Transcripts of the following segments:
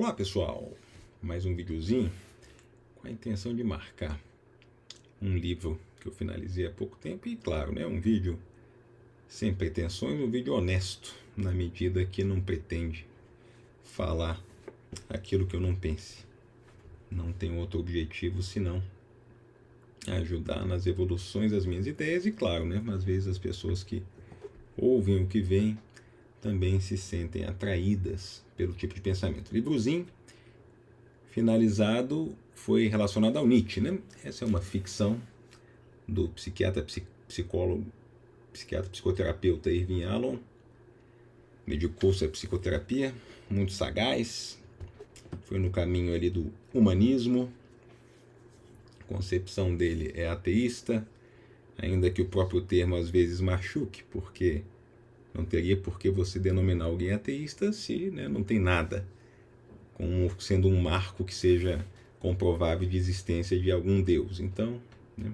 Olá pessoal, mais um videozinho com a intenção de marcar um livro que eu finalizei há pouco tempo e claro, né, um vídeo sem pretensões, um vídeo honesto, na medida que não pretende falar aquilo que eu não pense. Não tem outro objetivo senão ajudar nas evoluções das minhas ideias e claro, né, às vezes as pessoas que ouvem o que vem também se sentem atraídas pelo tipo de pensamento. Livrozinho finalizado foi relacionado ao Nietzsche, né? Essa é uma ficção do psiquiatra, psicoterapeuta Irving Yalom. Dedicou-se à psicoterapia, muito sagaz, foi no caminho ali do humanismo. A concepção dele é ateísta, ainda que o próprio termo às vezes machuque, porque não teria por que você denominar alguém ateísta se, né, não tem nada como sendo um marco que seja comprovável de existência de algum Deus. Então, né?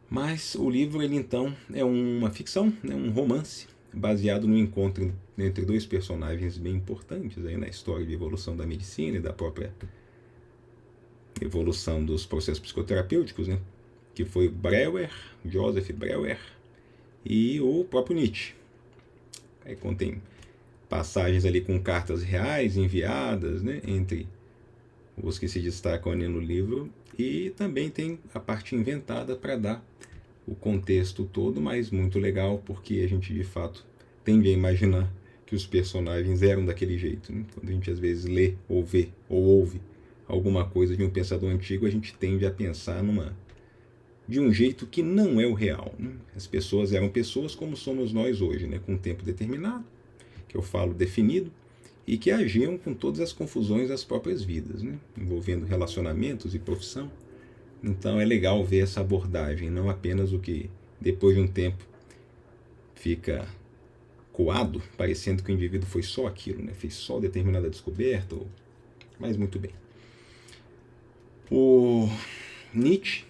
Mas o livro, ele então é uma ficção, né, um romance, baseado no encontro entre dois personagens bem importantes aí na história de evolução da medicina e da própria evolução dos processos psicoterapêuticos, né, que foi Breuer, Joseph Breuer, e o próprio Nietzsche. Aí contém passagens ali com cartas reais enviadas, né, entre os que se destacam ali no livro, e também tem a parte inventada para dar o contexto todo, mas muito legal, porque a gente de fato tende a imaginar que os personagens eram daquele jeito, né? Quando a gente às vezes lê ou vê ou ouve alguma coisa de um pensador antigo, a gente tende a pensar de um jeito que não é o real, né? As pessoas eram pessoas como somos nós hoje, né? Com um tempo determinado, que eu falo definido, e que agiam com todas as confusões das próprias vidas, né? Envolvendo relacionamentos e profissão. Então é legal ver essa abordagem, não apenas o que depois de um tempo fica coado, parecendo que o indivíduo foi só aquilo, né? Fez só determinada descoberta, mas muito bem. O Nietzsche,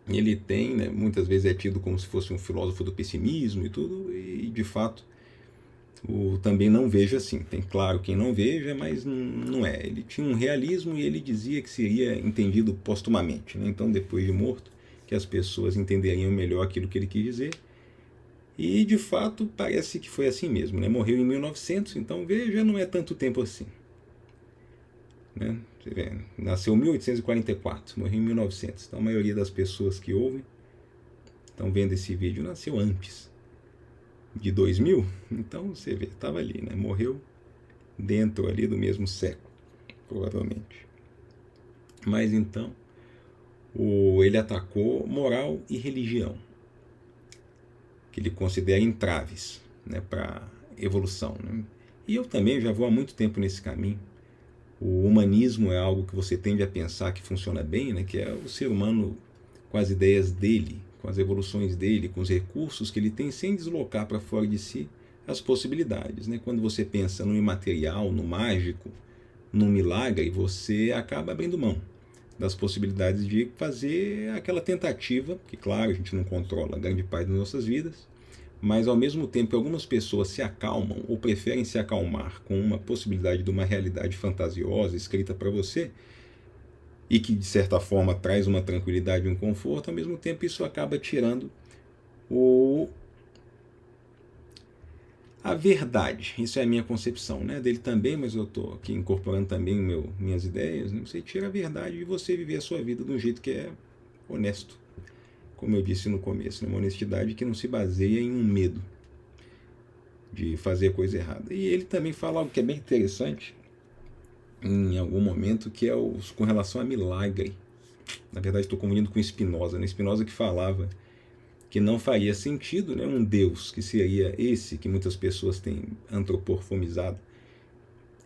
ele tem, né, muitas vezes é tido como se fosse um filósofo do pessimismo e tudo, e de fato também não vejo assim. Tem claro quem não veja, mas não é. Ele tinha um realismo e ele dizia que seria entendido postumamente, né? Então, depois de morto, que as pessoas entenderiam melhor aquilo que ele quis dizer. E, de fato, parece que foi assim mesmo, né? Morreu em 1900, então veja, não é tanto tempo assim. Né? Você vê, nasceu em 1844, morreu em 1900. Então, a maioria das pessoas que ouvem estão vendo esse vídeo nasceu antes de 2000, então você vê, estava ali, né? Morreu dentro ali do mesmo século, provavelmente. Mas então, ele atacou moral e religião, que ele considera entraves, né, para evolução, né? E eu também já vou há muito tempo nesse caminho. O humanismo é algo que você tende a pensar que funciona bem, né, que é o ser humano com as ideias dele, com as evoluções dele, com os recursos que ele tem, sem deslocar para fora de si as possibilidades, né? Quando você pensa no imaterial, no mágico, no milagre, você acaba abrindo mão das possibilidades de fazer aquela tentativa, que claro, a gente não controla grande parte das nossas vidas, mas ao mesmo tempo que algumas pessoas se acalmam ou preferem se acalmar com uma possibilidade de uma realidade fantasiosa escrita para você, e que de certa forma traz uma tranquilidade e um conforto, ao mesmo tempo isso acaba tirando a verdade. Isso é a minha concepção, né? Dele também, mas eu estou aqui incorporando também minhas ideias, né? Você tira a verdade de você viver a sua vida de um jeito que é honesto, como eu disse no começo, né? Uma honestidade que não se baseia em um medo de fazer coisa errada. E ele também fala algo que é bem interessante em algum momento, que é com relação a milagre. Na verdade, estou confundindo com Spinoza, né? Spinoza que falava que não faria sentido, né, um Deus que seria esse que muitas pessoas têm antropomorfizado,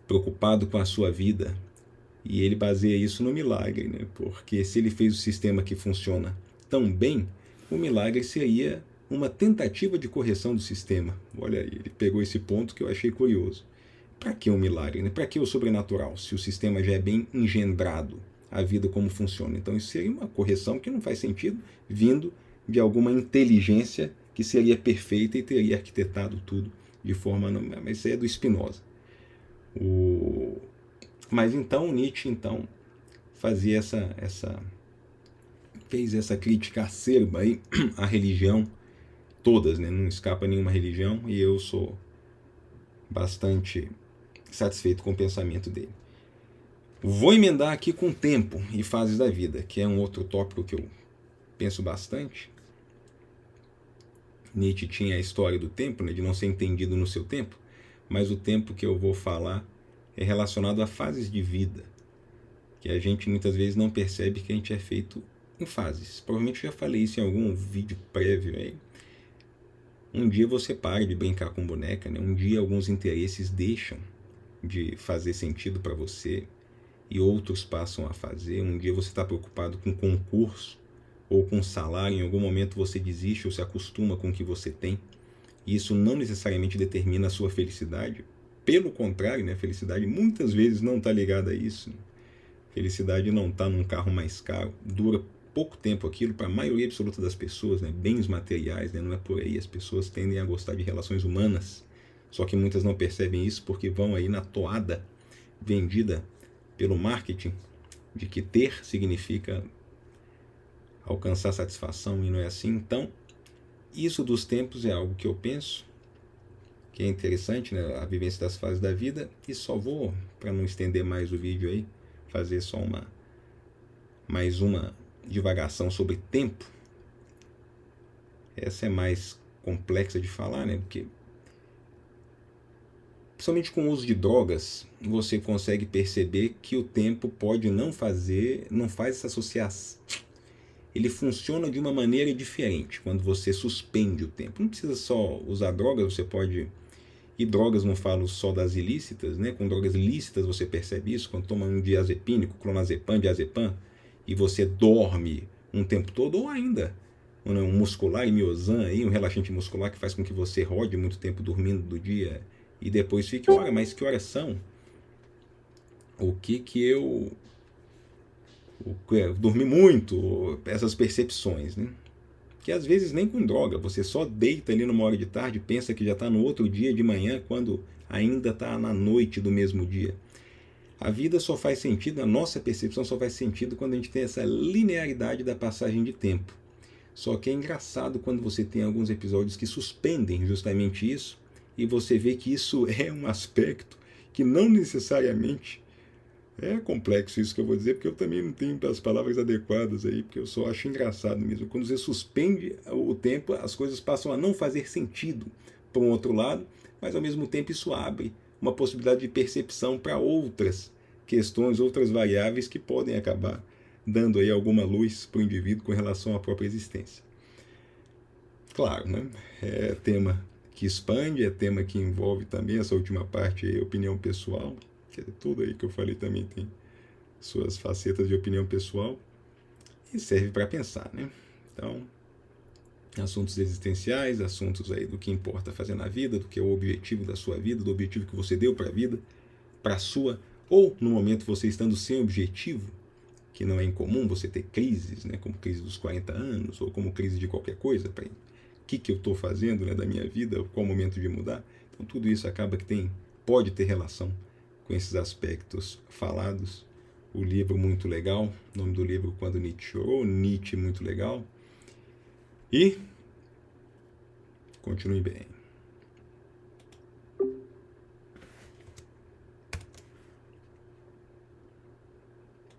preocupado com a sua vida, e ele baseia isso no milagre, né? Porque se ele fez o sistema que funciona tão bem, o milagre seria uma tentativa de correção do sistema. Olha aí, ele pegou esse ponto que eu achei curioso. Para que um milagre? Né? Para que o sobrenatural, se o sistema já é bem engendrado, a vida como funciona? Então isso seria uma correção que não faz sentido, vindo de alguma inteligência que seria perfeita e teria arquitetado tudo de forma... Mas isso é do Spinoza. Mas então Nietzsche fazia fez essa crítica acerba aí à religião, todas, né? Não escapa nenhuma religião, e eu sou bastante satisfeito com o pensamento dele. Vou emendar aqui com tempo e fases da vida, que é um outro tópico que eu penso bastante. Nietzsche tinha a história do tempo, né, de não ser entendido no seu tempo, mas o tempo que eu vou falar é relacionado a fases de vida, que a gente muitas vezes não percebe que a gente é feito em fases. Provavelmente eu já falei isso em algum vídeo prévio aí. Um dia você para de brincar com boneca, né? Um dia alguns interesses deixam de fazer sentido para você e outros passam a fazer. Um dia você está preocupado com concurso ou com salário, em algum momento você desiste ou se acostuma com o que você tem. E isso não necessariamente determina a sua felicidade. Pelo contrário, né? A felicidade muitas vezes não está ligada a isso. Felicidade não está num carro mais caro, dura pouco tempo aquilo para a maioria absoluta das pessoas, né? Bens materiais, né? Não é por aí. As pessoas tendem a gostar de relações humanas, só que muitas não percebem isso porque vão aí na toada vendida pelo marketing de que ter significa alcançar satisfação, e não é assim. Então, isso dos tempos é algo que eu penso que é interessante, né? A vivência das fases da vida. E só vou, para não estender mais o vídeo aí, fazer só mais uma divagação sobre tempo. Essa é mais complexa de falar, né? Porque principalmente com o uso de drogas, você consegue perceber que o tempo pode não faz essa associação. Ele funciona de uma maneira diferente quando você suspende o tempo. Não precisa só usar drogas, você pode... E drogas, não falo só das ilícitas, né? Com drogas lícitas você percebe isso, quando toma um diazepínico, clonazepam, diazepam, e você dorme um tempo todo, ou ainda um muscular, imiozan, aí, um relaxante muscular que faz com que você rode muito tempo dormindo do dia e depois fique, olha, mas que horas são? O que eu dormi muito, essas percepções, né? Que às vezes nem com droga, você só deita ali numa hora de tarde, pensa que já está no outro dia de manhã, quando ainda está na noite do mesmo dia. A vida só faz sentido, a nossa percepção só faz sentido quando a gente tem essa linearidade da passagem de tempo. Só que é engraçado quando você tem alguns episódios que suspendem justamente isso, e você vê que isso é um aspecto que não necessariamente... É complexo isso que eu vou dizer, porque eu também não tenho as palavras adequadas aí, porque eu só acho engraçado mesmo. Quando você suspende o tempo, as coisas passam a não fazer sentido para um outro lado, mas ao mesmo tempo isso abre uma possibilidade de percepção para outras questões, outras variáveis que podem acabar dando aí alguma luz para o indivíduo com relação à própria existência. Claro, né? É tema que expande, é tema que envolve também essa última parte aí, opinião pessoal. Tudo aí que eu falei também tem suas facetas de opinião pessoal e serve para pensar, né? Então, assuntos existenciais, assuntos aí do que importa fazer na vida, do que é o objetivo da sua vida, do objetivo que você deu para a vida, para a sua, ou no momento você estando sem objetivo, que não é incomum você ter crises, né? Como crise dos 40 anos, ou como crise de qualquer coisa, o que eu estou fazendo, né, da minha vida, qual o momento de mudar. Então tudo isso acaba que pode ter relação com esses aspectos falados. O livro muito legal, o nome do livro Quando Nietzsche Chorou, Nietzsche muito legal. E continue bem.